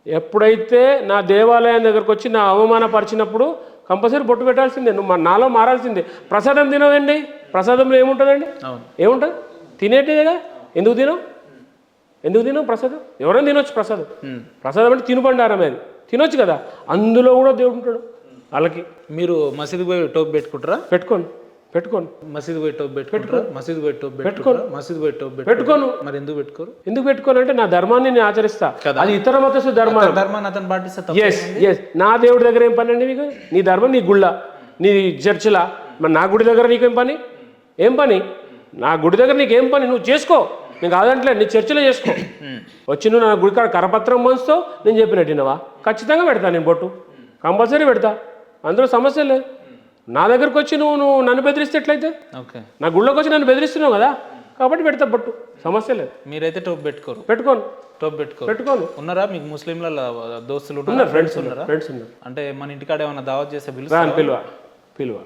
ఎప్పుడైతే నా దేవాలయం దగ్గరకు వచ్చి నా అవమానపరిచినప్పుడు కంపల్సరీ బొట్టు పెట్టాల్సిందే, నువ్వు నాలో మారాల్సిందే. ప్రసాదం తినవండి, ప్రసాదంలో ఏముంటుందండి? ఏముంటుంది? తినేటిదేగా. ఎందుకు తినవు ప్రసాదం? ఎవరైనా తినొచ్చు ప్రసాదం. ప్రసాదం అంటే తినుబండారం, అది తినొచ్చు కదా. అందులో కూడా దేవుడు ఉంటాడు వాళ్ళకి. మీరు మసీదు పోయి టోప్ పెట్టుకుంటారా? పెట్టుకోను. మసీదు పోయి టోప్ పెట్టుకుంటారా? మసీదు పోయి టోప్ పెట్టుకోను. మరి ఎందుకు పెట్టుకోను అంటే నా ధర్మాన్ని నేను ఆచరిస్తా. అది ఇతర మతస్థు ధర్మాన్ని అతను పాటిస్తా. ఎస్ నా దేవుడి దగ్గర ఏం పని అండి మీకు? నీ ధర్మం నీ గుళ్ళ, నీ చర్చిలా. మరి నా గుడి దగ్గర నీకేం పని? నా గుడి దగ్గర నీకేం పని? నువ్వు చేసుకో, నేను కాదంటలే, నీ చర్చిలో చేసుకో. వచ్చి నువ్వు నా గుడి కాడ కరపత్రం మోస్తావు, నేను చెప్పినట్టున్నావా? ఖచ్చితంగా పెడతా, నేను బొట్టు కంపల్సరీ పెడతా, అందులో సమస్య లేదు. నా దగ్గరకు వచ్చి నువ్వు నన్ను బెదిరిస్తే ఎట్లయితే? నా గుళ్ళోకి వచ్చి నన్ను బెదిరిస్తున్నావు కదా, కాబట్టి పెడతా బొట్టు, సమస్య లేదు. మీరైతే టోప్ పెట్టుకోను. ఉన్నారా మీకు ముస్లింల దోస్తులు? ఫ్రెండ్స్ ఉన్నారు. అంటే మన ఇంటికాడ ఏమైనా దావత్ చేస్తే పిలువ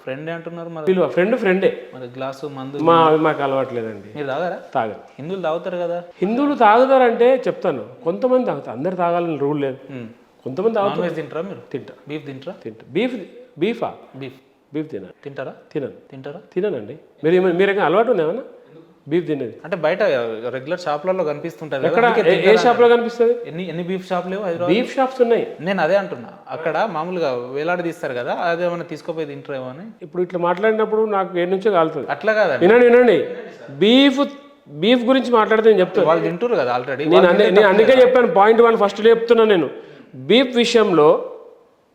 ఫ్రెండ్ అంటున్నారు. ఫ్రెండే. మరి గ్లాసు మందు మాకు అలవాట్లేదండి. మీరు తాగరు? హిందువులు తాగుతారు కదా. హిందువులు తాగుతారంటే చెప్తాను, కొంతమంది తాగుతారు, అందరు తాగాలని రూల్ లేదు. కొంతమంది తాగుతారు. తింటారా మీరు? తింటా. బీఫ్ తింటారా? బీఫ్ తినండి. మీరు అలవాటు ఉన్నాయన్నా బీఫ్ తినేది? అంటే బయట రెగ్యులర్ షాప్లలో కనిపిస్తుంటాయి. ఎక్కడ? ఏ షాప్ లో కనిపిస్తుంది? ఎన్ని బీఫ్ షాప్ లేవు? బీఫ్ షాప్స్ ఉన్నాయి. నేను అదే అంటున్నా, అక్కడ మామూలుగా వేలాడి తీస్తారు కదా, అదేమన్నా తీసుకోపోయి తింటారేమో అని. ఇప్పుడు ఇట్లా మాట్లాడినప్పుడు నాకు ఏ నుంచో కాలుతుంది. అట్లా కాదు, వినండి. బీఫ్ గురించి మాట్లాడితే నేను చెప్తాను, వాళ్ళు తింటారు కదా ఆల్రెడీ. నేను అందుకే చెప్పాను, పాయింట్ 1 ఫస్ట్ చెప్తున్నాను నేను. బీఫ్ విషయంలో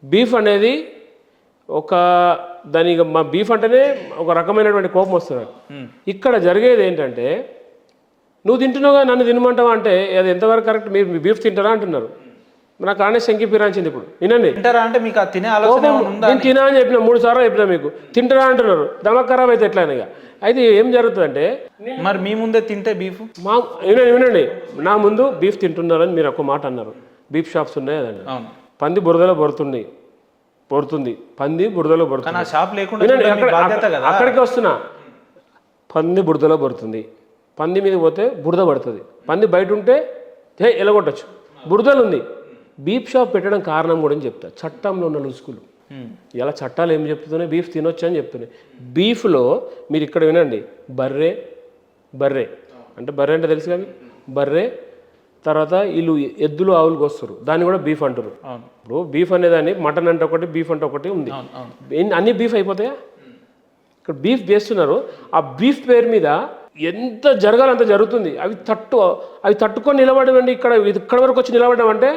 బీఫ్ అనేది దానికి మా బీఫ్ అంటేనే ఒక రకమైనటువంటి కోపం వస్తుంది. ఇక్కడ జరిగేది ఏంటంటే, నువ్వు తింటున్నావుగా నన్ను తినమంటావా అంటే అది ఎంతవరకు కరెక్ట్? మీరు బీఫ్ తింటారా అంటున్నారు, నాకు ఆనే శంకి పిరాంచింది. ఇప్పుడు వినండి, తింటారా అంటే మీకు తినే ఆలోచన ఉందా? నేను తినా అని చెప్పిన 3 సార్లు చెప్పినా, మీకు తింటారా అంటున్నారు, దమక్ ఖరాబ్ అయితే ఎట్లా ఇక. అయితే ఏం జరుగుతుందంటే, మరి మీ ముందే తింటే బీఫ్ వినండి, నా ముందు బీఫ్ తింటున్నారని మీరు ఒక మాట అన్నారు. బీఫ్ షాప్స్ ఉన్నాయి కదండి, పంది బురదలో పొరుతుంది, పంది బురదలో పొరుతుంది. అక్కడికి వస్తున్నా, పంది బురదలో పొరుతుంది, పంది మీద పోతే బురద పడుతుంది, పంది బయట ఉంటే ఎలగొట్టచ్చు, బురదలు ఉంది. బీఫ్ షాప్ పెట్టడం కారణం కూడా చెప్తా, చట్టంలో ఉన్న లుసుకులు. ఇలా చట్టాలు ఏం చెప్తున్నాయి? బీఫ్ తినొచ్చు అని చెప్తున్నాయి. బీఫ్లో మీరు ఇక్కడ వినండి, బర్రె అంటే తెలుసు కదా, బర్రె తర్వాత వీళ్ళు ఎద్దులు ఆవులకు వస్తారు, దాన్ని కూడా బీఫ్ అంటారు. ఇప్పుడు బీఫ్ అనేదాన్ని మటన్ అంటే ఒకటి, బీఫ్ అంటే ఒకటి ఉంది. అన్ని బీఫ్ అయిపోతాయా? ఇక్కడ బీఫ్ చేస్తున్నారు, ఆ బీఫ్ పేరు మీద ఎంత జరగాలంత జరుగుతుంది. అవి తట్టుకొని నిలబడమండి. ఇక్కడ వరకు వచ్చి నిలబడ్డామంటే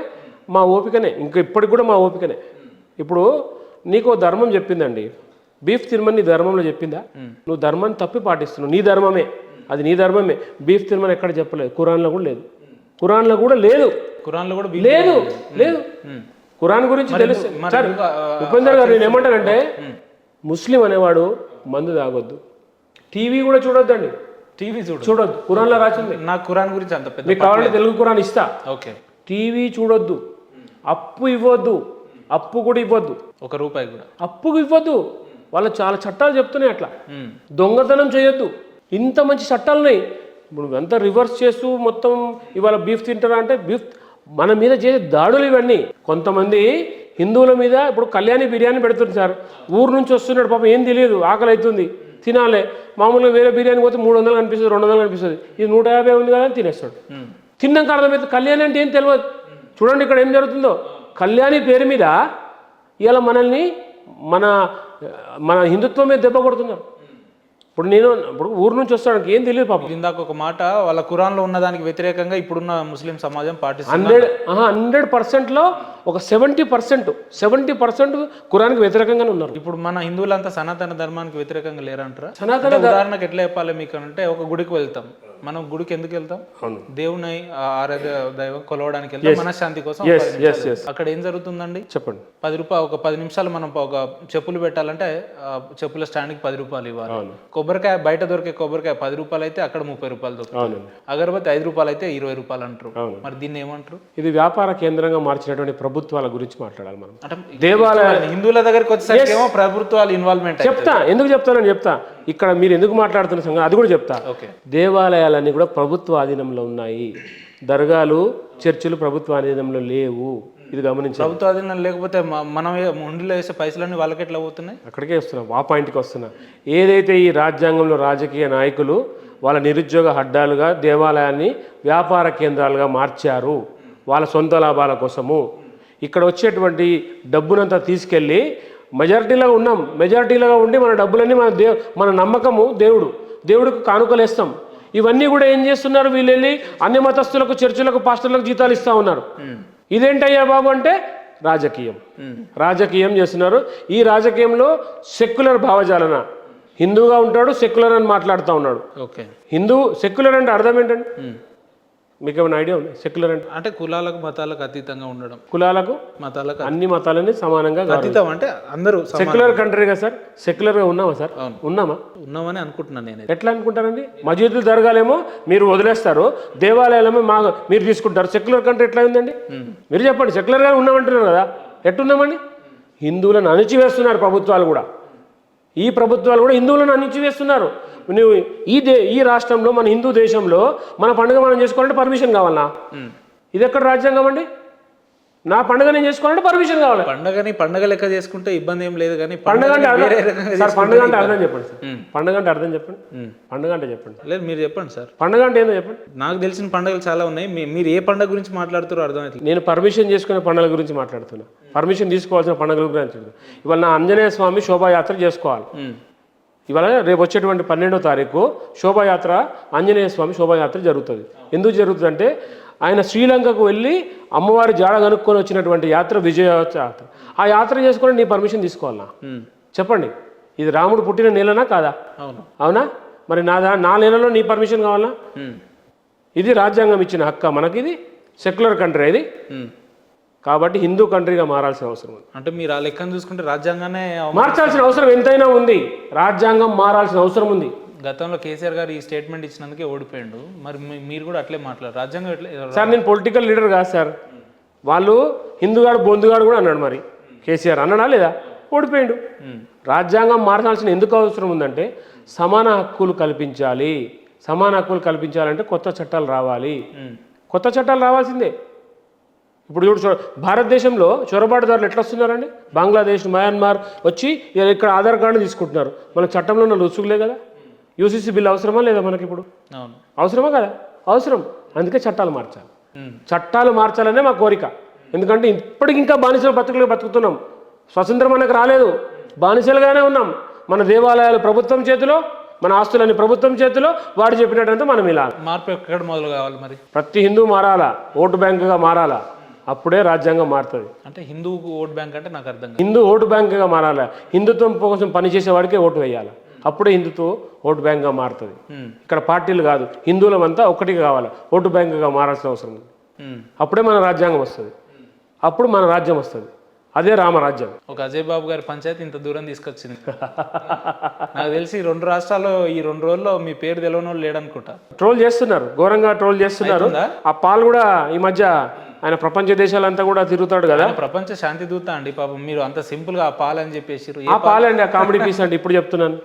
మా ఓపికనే, ఇంకా ఇప్పటికి కూడా మా ఓపికనే. ఇప్పుడు నీకు ధర్మం చెప్పిందండి, బీఫ్ తినమని నీ ధర్మంలో చెప్పిందా? నువ్వు ధర్మాన్ని తప్పి పాటిస్తున్నావు, నీ ధర్మమే అది, నీ ధర్మమే. బీఫ్ తినమని ఎక్కడ చెప్పలేదు, ఖురాన్లో కూడా లేదు, లేదు. ఖురాన్ గురించి తెలుసు. ఉపేందర్ గారు, నేను ఏమంటానంటే, ముస్లిం అనేవాడు మందు తాగొద్దు, టీవీ కూడా చూడొద్దండి, చూడొద్దు. ఖురాన్లో రాసింది. నాకు ఖురాన్ గురించి అంత పెద్ద, మీకు కావాలంటే తెలుగు ఖురాన్ ఇస్తా. టీవీ చూడొద్దు, అప్పు ఇవ్వద్దు, అప్పు కూడా ఇవ్వద్దు, ₹1 కూడా అప్పుకు ఇవ్వద్దు. వాళ్ళు చాలా చట్టాలు చెప్తున్నాయి అట్లా. దొంగతనం చేయొద్దు, ఇంత మంచి చట్టాలు ఉన్నాయి. ఇప్పుడు అంతా రివర్స్ చేస్తూ మొత్తం ఇవాళ బీఫ్ తింటారా అంటే, బీఫ్ మన మీద చేసే దాడులు ఇవన్నీ. కొంతమంది హిందువుల మీద ఇప్పుడు కళ్యాణి బిర్యానీ పెడుతుంది సార్, ఊరు నుంచి వస్తున్నాడు పాపం, ఏం తెలియదు, ఆకలి అవుతుంది, తినాలి. మామూలుగా వేరే బిర్యానీ పోతే 300 కనిపిస్తుంది, 200 కనిపిస్తుంది, ఇది 150 ఉంది కదా అని తినేస్తాడు. తిన్నాక అర్థమవుతుంది కళ్యాణి అంటే ఏం తెలియదు. చూడండి ఇక్కడ ఏం జరుగుతుందో, కళ్యాణి పేరు మీద ఇలా మనల్ని మన హిందుత్వం మీద దెబ్బ కొడుతున్నారు. ఇప్పుడు ఊరు నుంచి వస్తాడానికి ఏం తెలియదు పాపం. ఇందాక ఒక మాట, వాళ్ళ ఖురాన్లో ఉన్న దానికి వ్యతిరేకంగా ఇప్పుడున్న ముస్లిం సమాజం పాటిస్తుంది. 100%లో ఒక 70% ఖురాన్కి వ్యతిరేకంగానే ఉన్నారు. ఇప్పుడు మన హిందువులంతా సనాతన ధర్మానికి వ్యతిరేకంగా లేరంటారా? ఉదాహరణకు ఎట్లా చెప్పాలి మీకు అంటే, ఒక గుడికి వెళ్తాం, మనం గుడికి ఎందుకు వెళ్తాం? దేవుని ఆరాధ్య దైవం కొలవడానికి వెళ్తాం, మనశ్శాంతి కోసం. అక్కడ ఏం జరుగుతుందండి చెప్పండి? ₹10 ఒక 10 నిమిషాలు మనం ఒక చెప్పులు పెట్టాలంటే చెప్పుల స్టాండ్కి ₹10 ఇవ్వాలి. కొబ్బరికాయ బయట దొరికే కొబ్బరికాయ ₹10 అయితే అక్కడ ₹30 దొరుకుతుంది. అగరబత్తి ₹5 అయితే ₹20 అంటారు. మరి దీన్ని ఏమంటారు? ఇది వ్యాపార కేంద్రంగా మార్చినటువంటి ప్రభుత్వాల గురించి మాట్లాడాలి మనం. అంటే దేవాలయాలు హిందువుల దగ్గరికి వచ్చేసరికి ఏమో ప్రభుత్వాలు ఇన్వాల్వ్మెంట్. ఎందుకు చెప్తా ఇక్కడ మీరు ఎందుకు మాట్లాడుతున్న సంగతి అది కూడా చెప్తా. దేవాలయాలన్నీ కూడా ప్రభుత్వ ఆధీనంలో ఉన్నాయి. దర్గాలు చర్చిలు ప్రభుత్వ ఆధీనంలో లేవు, ఇది గమనించాలి. ప్రభుత్వ ఆధీనం లేకపోతే మనం ఉండిలో వేసే పైసలన్నీ వాళ్ళకి ఎట్లా పోతున్నాయి? అక్కడికే వస్తున్నాం, ఆ పాయింట్కి వస్తున్నా. ఏదైతే ఈ రాజ్యాంగంలో రాజకీయ నాయకులు వాళ్ళ నిరుద్యోగ అడ్డాలుగా దేవాలయాన్ని వ్యాపార కేంద్రాలుగా మార్చారు వాళ్ళ సొంత లాభాల కోసము. ఇక్కడ వచ్చేటువంటి డబ్బునంతా తీసుకెళ్ళి మెజారిటీలుగా ఉండి మన డబ్బులన్నీ మన నమ్మకము దేవుడికి కానుకలేస్తాం. ఇవన్నీ కూడా ఏం చేస్తున్నారు, వీళ్ళు వెళ్ళి అన్ని మతస్థులకు చర్చిలకు పాస్టర్లకు జీతాలు ఇస్తూ ఉన్నారు. ఇదేంటయ్యా బాబు అంటే రాజకీయం చేస్తున్నారు. ఈ రాజకీయంలో సెక్యులర్ భావజాలన, హిందూగా ఉంటాడు సెక్యులర్ అని మాట్లాడుతూ ఉన్నాడు. ఓకే, సెక్యులర్ అంటే అర్థం ఏంటండి? మీకు ఏమైనా ఐడియా ఉంది? సెక్యులర్ అంటే కులాలకు మతాలకు అతీతంగా ఉండడం, కులాలకు మతాలకు అన్ని మతాలని సమానంగా అతీతం అంటే అందరూ సెక్యులర్ కంట్రీగా సార్. సెక్యులర్గా ఉన్నామా సార్? ఉన్నామని అనుకుంటున్నాను నేను. ఎట్లా అనుకుంటారండి? మసీదులు జరగాలేమో మీరు వదిలేస్తారు, దేవాలయాలేమో మీరు తీసుకుంటారు. సెక్యులర్ కంట్రీ ఎట్లా ఉందండి? మీరు చెప్పండి. సెక్యులర్గా ఉన్నామంటున్నారు కదా, ఎట్టున్నామండి? హిందువులను అణిచివేస్తున్నారు ప్రభుత్వాలు కూడా. ఈ ప్రభుత్వాలు కూడా హిందువులను అణిచివేస్తున్నారు. నువ్వు ఈ రాష్ట్రంలో, మన హిందూ దేశంలో మన పండుగ మనం చేసుకోవాలంటే పర్మిషన్ కావాలన్నా? ఇది ఎక్కడ రాజ్యాంగం అండి? నా పండుగ నేను చేసుకోవాలంటే పర్మిషన్ కావాలి. పండుగ లెక్క చేసుకుంటే ఇబ్బంది ఏం లేదు, కానీ పండుగ అంటే పండుగ అంటే అర్థం చెప్పండి సార్. పండుగ అంటే అర్థం చెప్పండి. పండుగ అంటే చెప్పండి. లేదు మీరు చెప్పండి సార్. పండుగ అంటే ఏందో చెప్పండి. నాకు తెలిసిన పండుగలు చాలా ఉన్నాయి, మీరు ఏ పండుగ గురించి మాట్లాడుతారో అర్థమవుతుంది. నేను పర్మిషన్ చేసుకునే పండుగల గురించి మాట్లాడుతున్నా, పర్మిషన్ తీసుకోవాల్సిన పండుగల గురించి. ఇవాళ నా ఆంజనేయ స్వామి శోభాయాత్ర చేసుకోవాలి. ఇవాళ రేపు వచ్చేటువంటి 12వ తారీఖు శోభాయాత్ర, ఆంజనేయ స్వామి శోభాయాత్ర జరుగుతుంది. ఎందుకు జరుగుతుందంటే ఆయన శ్రీలంకకు వెళ్ళి అమ్మవారి జాడ కనుక్కొని వచ్చినటువంటి యాత్ర, విజయ యాత్ర. ఆ యాత్ర చేసుకొని నీ పర్మిషన్ తీసుకోవాలన్నా? చెప్పండి. ఇది రాముడు పుట్టిన నెలనా కాదా? అవునా? మరి నా నెలలో నీ పర్మిషన్ కావాలన్నా? ఇది రాజ్యాంగం ఇచ్చిన హక్కు మనకి. ఇది సెక్యులర్ కంట్రీ ఇది. కాబట్టి హిందూ కంట్రీగా మారాల్సిన అవసరం ఉంది. అంటే మీరు ఆ లెక్కను చూసుకుంటే రాజ్యాంగాన్ని మార్చాల్సిన అవసరం ఎంతైనా ఉంది. రాజ్యాంగం మారాల్సిన అవసరం ఉంది. గతంలో కేసీఆర్ గారు ఈ స్టేట్మెంట్ ఇచ్చినందుకే ఓడిపోయాడు. మరి మీరు కూడా అట్లే మాట్లాడారు. రాజ్యాంగం ఎట్లా సార్? నేను పొలిటికల్ లీడర్ కాదు సార్. వాళ్ళు హిందూగాడు బొందుగాడు కూడా అన్నాడు. మరి కేసీఆర్ అన్నాడా లేదా? ఓడిపోయాడు. రాజ్యాంగం మార్చాల్సిన ఎందుకు అవసరం ఉందంటే సమాన హక్కులు కల్పించాలి. సమాన హక్కులు కల్పించాలంటే కొత్త చట్టాలు రావాలి. కొత్త చట్టాలు రావాల్సిందే. ఇప్పుడు చూడు, భారతదేశంలో చొరబాటుదారులు ఎట్లా వస్తున్నారండి? బంగ్లాదేశ్, మయన్మార్ వచ్చి ఇక్కడ ఆధార్ కార్డు తీసుకుంటున్నారు. మన చట్టంలో ఉన్న రుసుగులే కదా. యూసీసీ బిల్ అవసరమా లేదా మనకి? ఇప్పుడు అవసరమా కదా? అవసరం. అందుకే చట్టాలు మార్చాలి. చట్టాలు మార్చాలనే మా కోరిక. ఎందుకంటే ఇప్పటికి ఇంకా బానిసల బతుకుతున్నాం. స్వతంత్రం మనకు రాలేదు, బానిసలుగానే ఉన్నాం. మన దేవాలయాలు ప్రభుత్వం చేతిలో, మన ఆస్తులన్నీ ప్రభుత్వం చేతిలో. వాడు చెప్పినట్టంతా మనం ఇలా. మార్పు ఎక్కడ మొదలు కావాలి? మరి ప్రతి హిందూ మారాలా, ఓటు బ్యాంకుగా మారాలా. అప్పుడే రాజ్యాంగం మారుతుంది. అంటే హిందూ ఓటు బ్యాంక్ అంటే నాకు అర్థం కాదు. హిందూ ఓటు బ్యాంకుగా మారాలి. హిందుత్వం కోసం పనిచేసే వాడికే ఓటు వేయాలి. అప్పుడే హిందుత్వం ఓటు బ్యాంక్గా మారుతుంది. ఇక్కడ పార్టీలు కాదు, హిందువులమంతా ఒక్కటిగా కావాలి. ఓటు బ్యాంకుగా మారాల్సిన అవసరం ఉంది. అప్పుడే మన రాజ్యాంగం వస్తుంది. అప్పుడు మన రాజ్యం వస్తుంది. అదే రామరాజ్యం. ఒక అజయ్ బాబు గారి పంచాయతీ ఇంత దూరం తీసుకొచ్చింది. నాకు తెలిసి 2 రాష్ట్రాల్లో ఈ 2 రోజుల్లో మీ పేరు తెలియని వాళ్ళు లేడనుకుంటా. ట్రోల్ చేస్తున్నారు, ఘోరంగా ట్రోల్ చేస్తున్నారు. ఆ పాలు కూడా ఈ మధ్య ఆయన ప్రపంచ దేశాలంతా కూడా తిరుగుతాడు కదా. ప్రపంచ శాంతి దూత అండి పాపం. మీరు అంత సింపుల్ గా ఆ పాలు అని చెప్పేసి. ఆ పాలండి, ఆ కామెడీ పీస్ అంటే ఇప్పుడు చెప్తున్నాను.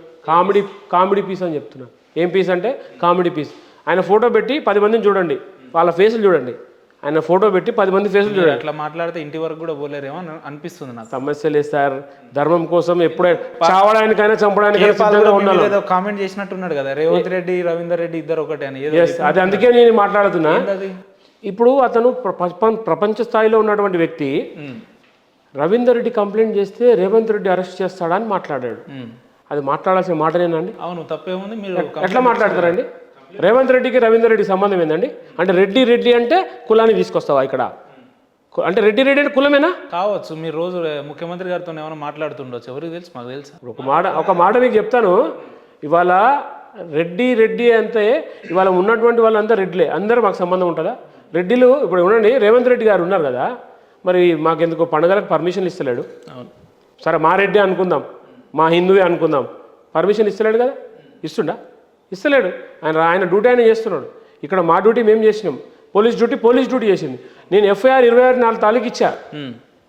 కామెడీ పీస్ అని చెప్తున్నాను. ఏం పీస్ అంటే కామెడీ పీస్. ఆయన ఫోటో పెట్టి 10 మందిని చూడండి, వాళ్ళ ఫేసులు చూడండి. ఆయన ఫోటో పెట్టి 10 మంది ఫేసులు చూడండి. అట్లా మాట్లాడితే ఇంటి వరకు కూడా పోలేరేమో అనిపిస్తుంది నాకు. సమస్య లేదు సార్. ధర్మం కోసం ఎప్పుడే చావడానికైనా చంపడానికైనా కామెంట్ చేసినట్టున్నాడు కదా రేవంత్ రెడ్డి, రవీందర్ రెడ్డి ఇద్దరు ఒకటే అని. అది అందుకే నేను మాట్లాడుతున్నా. ఇప్పుడు అతను ప్రపంచ స్థాయిలో ఉన్నటువంటి వ్యక్తి రవీందర్ రెడ్డి కంప్లైంట్ చేస్తే రేవంత్ రెడ్డి అరెస్ట్ చేస్తాడా అని మాట్లాడాడు. అది మాట్లాడాల్సిన మాటనేనండి? అవును, తప్పేముంది. మీరు ఎట్లా మాట్లాడతారండి? రేవంత్ రెడ్డికి రవీందర్ రెడ్డి సంబంధం ఏందండి? అంటే రెడ్డి అంటే కులాన్ని తీసుకొస్తావా ఇక్కడ? అంటే రెడ్డి అంటే కులమేనా? కావచ్చు. మీరు రోజు ముఖ్యమంత్రి గారితో ఏమైనా మాట్లాడుతుండొచ్చు, ఎవరికి తెలుసు? మాకు తెలుసు. ఒక మాట మీకు చెప్తాను. ఇవాళ రెడ్డి అంటే ఇవాళ ఉన్నటువంటి వాళ్ళంతా రెడ్లే, అందరూ మాకు సంబంధం ఉంటుందా? రెడ్డిలు ఇప్పుడు ఉండండి. రేవంత్ రెడ్డి గారు ఉన్నారు కదా, మరి మాకెందుకు పండుగలకు పర్మిషన్ ఇస్తలేడు? సరే మా రెడ్డి అనుకుందాం, మా హిందువే అనుకుందాం, పర్మిషన్ ఇస్తలేడు కదా? ఇస్తలేడు. ఆయన డ్యూటీ ఆయన చేస్తున్నాడు. ఇక్కడ మా డ్యూటీ మేము చేసినాం. పోలీస్ డ్యూటీ చేసింది. నేను ఎఫ్ఐఆర్ 26 తారీఖు ఇచ్చా.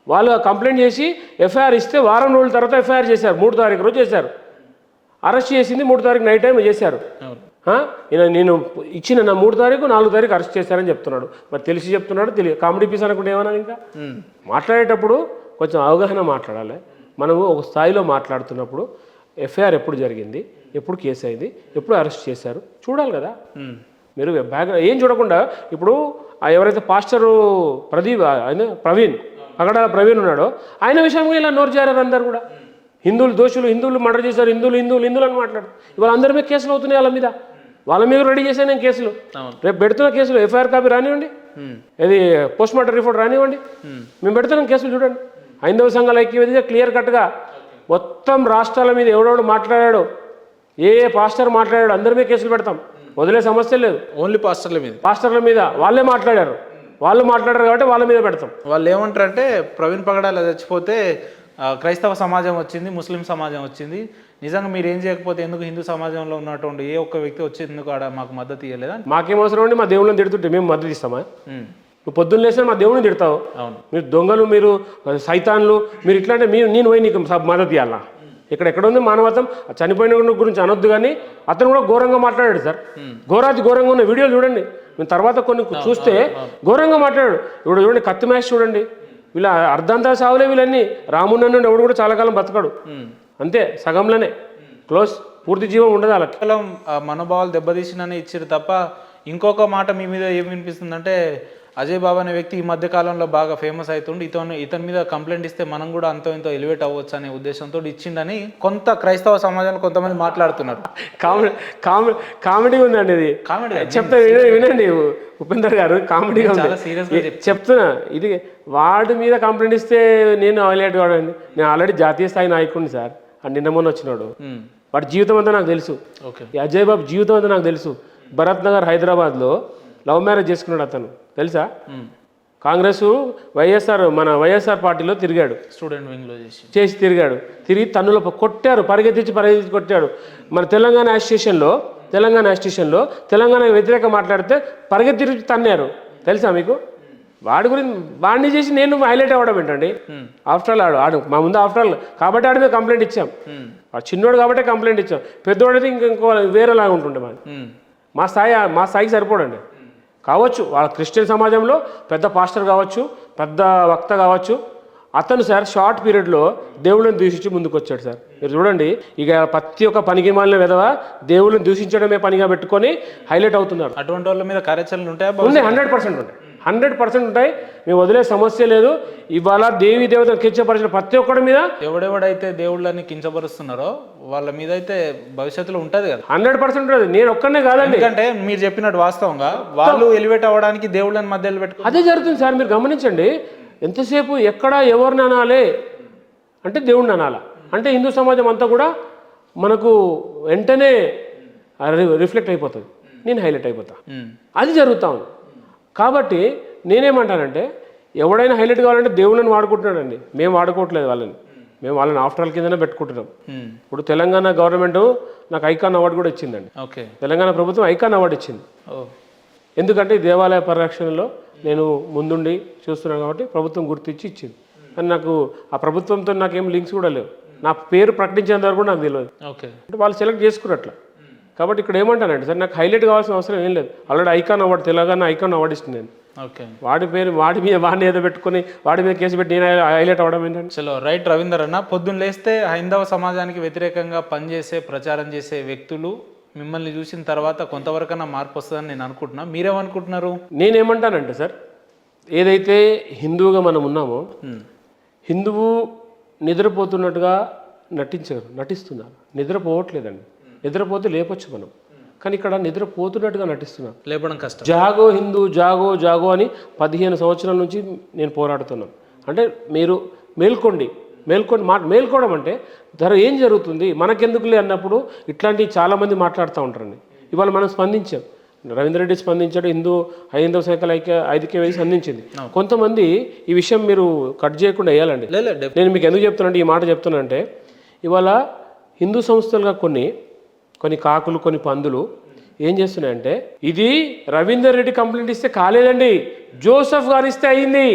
వాళ్ళు కంప్లైంట్ చేసి ఎఫ్ఐఆర్ ఇస్తే వారం రోజుల తర్వాత ఎఫ్ఐఆర్ చేశారు. 3 తారీఖు రోజు చేశారు. అరెస్ట్ చేసింది 3 తారీఖు నైట్ టైం చేశారు. నేను ఇచ్చిన నా 3 తారీఖు 4 తారీఖు అరెస్ట్ చేశారని చెప్తున్నాడు. మరి తెలిసి చెప్తున్నాడు, కామెడీ పీస్ అనుకుంటే ఏమన్నా ఇంకా మాట్లాడేటప్పుడు కొంచెం అవగాహన మాట్లాడాలి. మనము ఒక స్థాయిలో మాట్లాడుతున్నప్పుడు ఎఫ్ఐఆర్ ఎప్పుడు జరిగింది, ఎప్పుడు కేసు అయింది, ఎప్పుడు అరెస్ట్ చేశారు చూడాలి కదా. మీరు ఏం చూడకుండా ఇప్పుడు ఎవరైతే పాస్టరు ప్రవీణ్ పగడాల ప్రవీణ్ ఉన్నాడో ఆయన విషయంగా ఇలా నోరు జారారు అందరు కూడా. హిందువులు దోషులు, హిందువులు మర్డర్ చేశారు, హిందువులు అని మాట్లాడు. ఇవాళ అందరి మీద కేసులు అవుతున్నాయి వాళ్ళ మీద రెడీ చేశాను నేను కేసులు. రేపు పెడుతున్న కేసులు ఎఫ్ఐఆర్ కాపీ రానివ్వండి, ఇది పోస్ట్ మార్టం రిపోర్ట్ రానివ్వండి, మేము పెడుతున్నాం కేసులు చూడండి. హైందవ సంఘాల ఐక్యవేదిక క్లియర్ కట్గా మొత్తం రాష్ట్రాల మీద ఎవడెవడు మాట్లాడాడు, ఏ పాస్టర్ మాట్లాడాడు అందరి మీద కేసులు పెడతాం, వదిలే సమస్య లేదు. ఓన్లీ పాస్టర్ల మీద వాళ్ళే మాట్లాడారు కాబట్టి వాళ్ళ మీద పెడతాం. వాళ్ళు ఏమంటారు అంటే ప్రవీణ్ పగడాల చచ్చిపోతే క్రైస్తవ సమాజం వచ్చింది, ముస్లిం సమాజం వచ్చింది, నిజంగా మీరు ఏం చేయకపోతే ఎందుకు హిందూ సమాజంలో ఉన్నటువంటి ఏ ఒక్క వ్యక్తి వచ్చి ఎందుకు ఆడ మాకు మద్దతు ఇవ్వలేదా? మాకేం అవసరం అండి, మా దేవుళ్ళని తిడుతుంటే మేము మద్దతు ఇస్తామా? నువ్వు పొద్దున్న లేస్తే మా దేవుడిని తిడతావు, మీరు దొంగలు, మీరు సైతాన్లు, మీరు ఇట్లా అంటే నేను పోయి నీకు మద్దతు ఇవ్వాలా? ఎక్కడ ఉంది మానవత్వం? చనిపోయిన గురించి అనొద్దు, కానీ అతను కూడా ఘోరంగా మాట్లాడాడు సార్. ఘోరంగా ఉన్న వీడియోలు చూడండి, మేము తర్వాత కొన్ని చూస్తే ఘోరంగా మాట్లాడాడు. ఇప్పుడు చూడండి కత్తి మ్యాచ్ చూడండి, వీళ్ళ అర్ధంతా సావులే వీళ్ళన్నీ. రాముడు ఎవడు కూడా చాలా కాలం బతకడు, అంతే సగంలోనే క్లోజ్, పూర్తి జీవం ఉండదు అలా. కేవలం మనోభావాలు దెబ్బతీసినని ఇచ్చారు తప్ప ఇంకొక మాట మీ మీద ఏం వినిపిస్తుందంటే అజయ్ బాబు అనే వ్యక్తి ఈ మధ్య కాలంలో బాగా ఫేమస్ అవుతుండి, ఇతని మీద కంప్లైంట్ ఇస్తే మనం కూడా అంతో ఇంతో ఎలివేట్ అవ్వచ్చు అనే ఉద్దేశంతో ఇచ్చిండని కొంత క్రైస్తవ సమాజంలో కొంతమంది మాట్లాడుతున్నారు. కామెడీ ఉందండి, ఇది చెప్తా వినండి ఉపేందర్ గారు, కామెడీగా చెప్తున్నా. ఇది వాడి మీద కంప్లైంట్ ఇస్తే నేను హైలైట్ కావడండి. నేను ఆల్రెడీ జాతీయ స్థాయి నాయకుడిని సార్, నిన్న మొన్న వచ్చినాడు. వాడి జీవితం అంతా నాకు తెలుసు, అజయ్ బాబు జీవితం అంతా నాకు తెలుసు. భరత్ నగర్ హైదరాబాద్లో లవ్ మ్యారేజ్ చేసుకున్నాడు అతను, తెలుసా? కాంగ్రెస్ మన వైఎస్ఆర్ పార్టీలో తిరిగాడు, స్టూడెంట్ వింగ్లో తిరిగాడు. తిరిగి తన్నులో కొట్టారు, పరిగెత్తించి కొట్టాడు. మన తెలంగాణ యాజిటేషన్లో తెలంగాణ వ్యతిరేక మాట్లాడితే పరిగెత్తి తన్నారు, తెలుసా మీకు? వాడిని చేసి నేను హైలైట్ అవ్వడం ఏంటండి? ఆఫ్టర్ ఆల్ ఆడు మా ముందు కాబట్టి ఆడి మీద కంప్లైంట్ ఇచ్చాం. వాడు చిన్నోడు కాబట్టి కంప్లైంట్ ఇచ్చాం. పెద్దోడైతే ఇంకో వేరేలాగా ఉంటుండే మా స్థాయికి సరిపోడండి. కావచ్చు వాళ్ళ క్రిస్టియన్ సమాజంలో పెద్ద పాస్టర్ కావచ్చు, పెద్ద వక్త కావచ్చు, అతను సార్ షార్ట్ పీరియడ్లో దేవుళ్ళని దూషించి ముందుకు వచ్చాడు సార్. మీరు చూడండి, ఇక ప్రతి ఒక్క పనికి మాలిన విధవ దేవుళ్ళని దూషించడమే పనిగా పెట్టుకొని హైలైట్ అవుతున్నారు. అటువంటి వాళ్ళ మీద కార్యాచరణలు ఉంటాయి, 100% ఉంటాయి. మేము వదిలే సమస్య లేదు. ఇవాళ దేవీ దేవతను కించపరిచిన ప్రతి ఒక్కడి మీద, ఎవడెవడైతే దేవుళ్ళని కించపరుస్తున్నారో వాళ్ళ మీద అయితే భవిష్యత్తులో ఉంటుంది కదా, 100% ఉంటుంది. నేను ఒక్కనే కాదండి, ఎందుకంటే మీరు చెప్పినట్టు వాస్తవంగా వాళ్ళు ఎలివేట్ అవ్వడానికి దేవుళ్ళని మధ్యలో పెట్టుకో అదే జరుగుతుంది సార్. మీరు గమనించండి, ఎంతసేపు ఎక్కడ ఎవరిని అనాలి అంటే దేవుడిని అనాలా అంటే హిందూ సమాజం అంతా కూడా మనకు వెంటనే రిఫ్లెక్ట్ అయిపోతుంది, నేను హైలైట్ అయిపోతా, అది జరుగుతూ ఉంది. కాబట్టి నేనేమంటానంటే ఎవడైనా హైలైట్ కావాలంటే దేవుళ్ళని వాడుకుంటున్నాడండి, మేము వాడుకోవట్లేదు వాళ్ళని, మేము వాళ్ళని ఆఫ్టర్ ఆల్ కిందనే పెట్టుకుంటున్నాం. ఇప్పుడు తెలంగాణ గవర్నమెంట్ నాకు ఐకాన్ అవార్డు కూడా ఇచ్చిందండి. తెలంగాణ ప్రభుత్వం ఐకాన్ అవార్డు ఇచ్చింది. ఎందుకంటే దేవాలయ పరిరక్షణలో నేను ముందుండి చూస్తున్నాను కాబట్టి ప్రభుత్వం గుర్తించి ఇచ్చింది. కానీ నాకు ఆ ప్రభుత్వంతో నాకేం లింక్స్ కూడా లేవు, నా పేరు ప్రకటించేంత వరకు కూడా నాకు తెలియదు. అంటే వాళ్ళు సెలెక్ట్ చేసుకున్నట్ల. కాబట్టి ఇక్కడ ఏమంటానంటే సార్, నాకు హైలైట్ కావాల్సిన అవసరం ఏం లేదు. Already icon award, Telangana icon award ఇస్తుంది నేను. వాడిని ఏదో పెట్టుకుని వాడి మీద కేసు పెట్టి నేను హైలైట్ అవ్వడం ఏంటంటే. చలో రైట్ రవీందర్ అన్న, పొద్దున్న లేస్తే హైందవ సమాజానికి వ్యతిరేకంగా పనిచేసే ప్రచారం చేసే వ్యక్తులు మిమ్మల్ని చూసిన తర్వాత కొంతవరకన్నా మార్పు వస్తుందని నేను అనుకుంటున్నా, మీరేమనుకుంటున్నారు? నేనేమంటానంటే సార్, ఏదైతే హిందువుగా మనం ఉన్నామో, హిందువు నిద్రపోతున్నట్టుగా నటిస్తున్నారు. నిద్రపోవట్లేదండి, నిద్రపోతే లేపొచ్చు మనం, కానీ ఇక్కడ నిద్రపోతున్నట్టుగా నటిస్తున్నాం. లేపడం కష్టం. జాగో హిందూ, జాగో అని 15 సంవత్సరాల నుంచి నేను పోరాడుతున్నాను. అంటే మీరు మేల్కోవడం అంటే ఏం జరుగుతుంది మనకెందుకులే అన్నప్పుడు ఇట్లాంటివి చాలామంది మాట్లాడుతూ ఉంటారండి. ఇవాళ మనం స్పందించాం, రవీంద్ర రెడ్డి స్పందించాడు, హైందవ సంఘాల ఐక్యవేదిక స్పందించింది. కొంతమంది ఈ విషయం మీరు కట్ చేయకుండా వేయాలండి. నేను మీకు ఎందుకు చెప్తున్నానంటే, ఈ మాట చెప్తున్నానంటే, ఇవాళ హిందూ సంస్థలుగా కొన్ని కాకులు, కొన్ని పందులు ఏం చేస్తున్నాయంటే, ఇది రవీందర్ రెడ్డి కంప్లైంట్ ఇస్తే కాలేదండి, జోసెఫ్ గారు ఇస్తే అయింది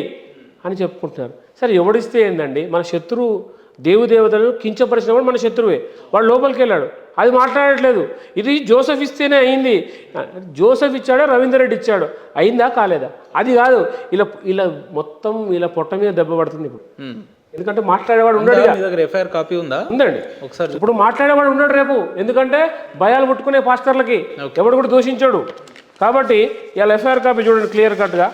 అని చెప్పుకుంటున్నారు. సరే ఎవడిస్తే ఏందండి, మన శత్రువు దేవతలను కించపరిచిన వాడు మన శత్రువే. వాడు లోపలికి వెళ్ళాడు, అది మాట్లాడట్లేదు. ఇది జోసెఫ్ ఇస్తేనే అయింది. జోసెఫ్ ఇచ్చాడా, రవీందర్ రెడ్డి ఇచ్చాడు, అయిందా కాలేదా? అది కాదు. ఇలా ఇలా మొత్తం ఇలా పొట్ట మీద దెబ్బ పడుతుంది ఇప్పుడు. ఎందుకంటే మాట్లాడేవాడు ఉన్నాడు. మీ దగ్గర ఎఫ్ఐఆర్ కాపీ ఉందా? ఉందండి. ఒకసారి ఇప్పుడు మాట్లాడేవాడు ఉన్నాడు రేపు. ఎందుకంటే భయాలు పుట్టుకునే పాస్టర్లకి ఎవడు కూడా దూషించాడు. కాబట్టి ఇలా ఎఫ్ఐఆర్ కాపీ చూడండి క్లియర్ కట్గా.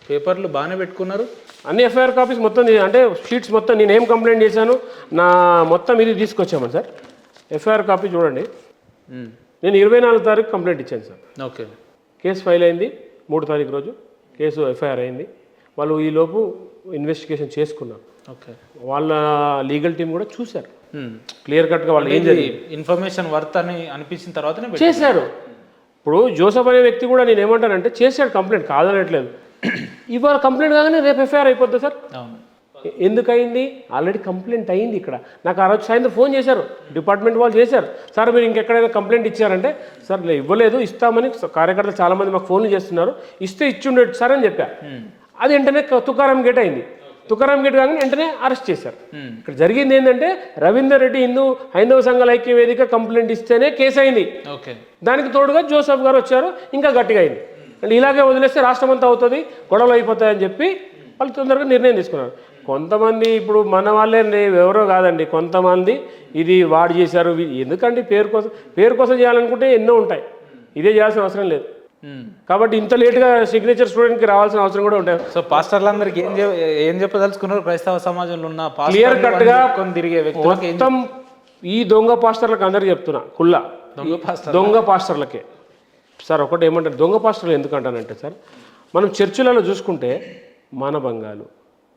పేపర్లు బాగానే పెట్టుకున్నారు, అన్ని ఎఫ్ఐఆర్ కాపీస్ మొత్తం, అంటే షీట్స్ మొత్తం నేను ఏం కంప్లైంట్ చేశాను నా మొత్తం ఇది తీసుకొచ్చామని సార్. ఎఫ్ఐఆర్ కాపీ చూడండి. నేను 24 తారీఖు కంప్లైంట్ ఇచ్చాను సార్. ఓకే. కేసు ఫైల్ అయింది 3 తారీఖు రోజు, కేసు ఎఫ్ఐఆర్ అయింది. వాళ్ళు ఈలోపు ఇన్వెస్టిగేషన్ చేసుకున్నారు. ఓకే. వాళ్ళ లీగల్ టీం కూడా చూశారు క్లియర్ కట్గా వాళ్ళు ఏం జరిగింది. ఇన్ఫర్మేషన్ వర్త్ అని అనిపించిన తర్వాతనే చేశారు. ఇప్పుడు జోసెఫ్ అనే వ్యక్తి కూడా నేను ఏమంటానంటే చేశాడు కంప్లైంట్, కాదనట్లేదు. ఇవాళ కంప్లైంట్ కాగానే రేపు ఎఫ్ఐఆర్ అయిపోద్ది సార్. ఎందుకు అయింది? ఆల్రెడీ కంప్లైంట్ అయింది ఇక్కడ. నాకు ఆ రోజు సాయంత్రం ఫోన్ చేశారు, డిపార్ట్మెంట్ వాళ్ళు చేశారు, సార్ మీరు ఇంకెక్కడైనా కంప్లైంట్ ఇచ్చారంటే, సార్ ఇవ్వలేదు, ఇస్తామని కార్యకర్తలు చాలామంది మాకు ఫోన్లు చేస్తున్నారు, ఇస్తే ఇచ్చిండేది సార్ అని చెప్పా. అది వెంటనే తుకారాం గేట్ అయింది. తుకారాం గేట్ కాగానే వెంటనే అరెస్ట్ చేశారు. ఇక్కడ జరిగింది ఏంటంటే రవీందర్ రెడ్డి హైందవ సంఘాల ఐక్య వేదిక కంప్లైంట్ ఇస్తేనే కేసు అయింది. దానికి తోడుగా జోసెఫ్ గారు వచ్చారు, ఇంకా గట్టిగా అయింది. అంటే ఇలాగే వదిలేస్తే రాష్ట్రం అంతా అవుతుంది, గొడవలు అయిపోతాయని చెప్పి వాళ్ళు తొందరగా నిర్ణయం తీసుకున్నారు. కొంతమంది ఇప్పుడు మన వాళ్ళే ఎవరో కాదండి, కొంతమంది ఇది వాడు చేశారు. ఎందుకంటే పేరు కోసం చేయాలనుకుంటే ఎన్నో ఉంటాయి, ఇదే చేయాల్సిన అవసరం లేదు. కాబట్టి ఇంత లేట్గా సిగ్నేచర్ స్టూడెంట్కి రావాల్సిన అవసరం కూడా ఉంటాయి. సో పాస్టర్లందరికీ ఏం చెప్పదలుచుకున్నారు? క్రైస్తవ సమాజంలో ఉన్న క్లియర్ కట్గా తిరిగే మొత్తం ఈ దొంగ పాస్టర్లకు అందరికీ చెప్తున్నా, కుల్లా దొంగ పాస్టర్లకే సార్. ఒకటి ఏమంటారు దొంగ పాస్టర్లు ఎందుకంటానంటే సార్, మనం చర్చిలలో చూసుకుంటే మానభంగాలు,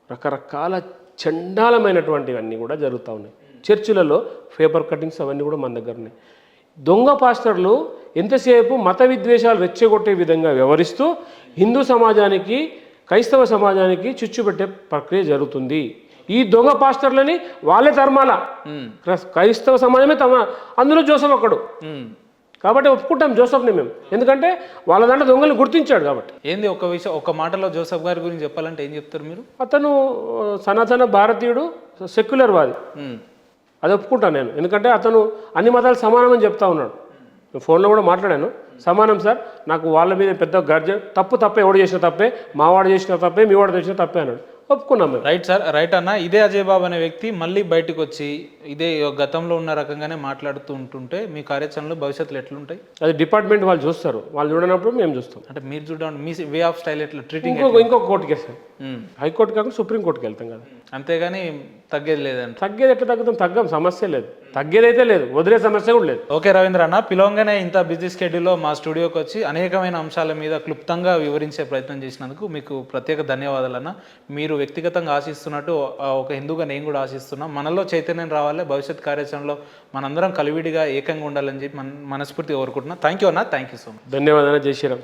రకరకాల చండాలమైనటువంటివన్నీ కూడా జరుగుతూ ఉన్నాయి చర్చిలలో. పేపర్ కటింగ్స్ అవన్నీ కూడా మన దగ్గర ఉన్నాయి. దొంగ పాస్టర్లు ఎంతసేపు మత విద్వేషాలు రెచ్చగొట్టే విధంగా వ్యవహరిస్తూ హిందూ సమాజానికి, క్రైస్తవ సమాజానికి చిచ్చు పెట్టే ప్రక్రియ జరుగుతుంది. ఈ దొంగ పాస్టర్లని వాళ్ళే తరమాల, క్రైస్తవ సమాజమే అందులో జోసెఫ్ ఒకడు. కాబట్టి ఒప్పుకుంటాం జోసెఫ్ని మేము, ఎందుకంటే వాళ్ళ దాంట్లో దొంగలు గుర్తించాడు కాబట్టి. ఏంది ఒక విషయం, ఒక మాటలో జోసెఫ్ గారి గురించి చెప్పాలంటే ఏం చెప్తారు మీరు? అతను సనాతన భారతీయుడు, సెక్యులర్ వాది, అది ఒప్పుకుంటాను నేను. ఎందుకంటే అతను అన్ని మతాలు సమానమని చెప్తా ఉన్నాడు. ఫోన్లో కూడా మాట్లాడాను, సమానం సార్, నాకు వాళ్ళ మీద పెద్ద గర్జన, తప్పే, ఎవడు చేసిన తప్పే, మావాడు చేసిన తప్పే, మీ వాడు చేసిన తప్పే అన్నాడు. ఒప్పుకున్నాం మేము. రైట్ సార్, రైట్ అన్న. ఇదే అజయ్ బాబు అనే వ్యక్తి మళ్ళీ బయటకు వచ్చి ఇదే గతంలో ఉన్న రకంగానే మాట్లాడుతూ ఉంటుంటే మీ కార్యాచరణలో భవిష్యత్తులో ఎట్లుంటాయి? అది డిపార్ట్మెంట్ వాళ్ళు చూస్తారు, వాళ్ళు చూడనప్పుడు మేము చూస్తాం. అంటే మీరు చూడండి, మీ వే ఆఫ్ స్టైల్ ఎట్లా ట్రీటింగ్? ఇంకొక కోర్టుకి వేస్తాం, హైకోర్టు కాకుండా సుప్రీంకోర్టుకి వెళ్తాం కదా. అంతేగాని తగ్గేది లేదండి. తగ్గేది ఎట్లా తగ్గుతాం? తగ్గం, సమస్య లేదు. తగ్గేదైతే లేదు, వదిలే సమస్య కూడా లేదు. ఓకే రవీంద్ర అన్న, పిలవంగానే ఇంత బిజీ స్కెడ్యూల్లో మా స్టూడియోకి వచ్చి అనేకమైన అంశాల మీద క్లుప్తంగా వివరించే ప్రయత్నం చేసినందుకు మీకు ప్రత్యేక ధన్యవాదాలు అన్న. మీరు వ్యక్తిగతంగా ఆశిస్తున్నట్టు ఒక హిందూగా నేను కూడా ఆశిస్తున్నాం. మనలో చైతన్యం రావాలి, భవిష్యత్ కార్యాచరణలో మనందరం కలివిడిగా ఏకంగా ఉండాలని చెప్పి మనస్ఫూర్తిగా కోరుకుంటున్నాం. థ్యాంక్ యూ అన్న, థ్యాంక్ యూ సో మచ్. ధన్యవాదాలు. జై శ్రీరామ్.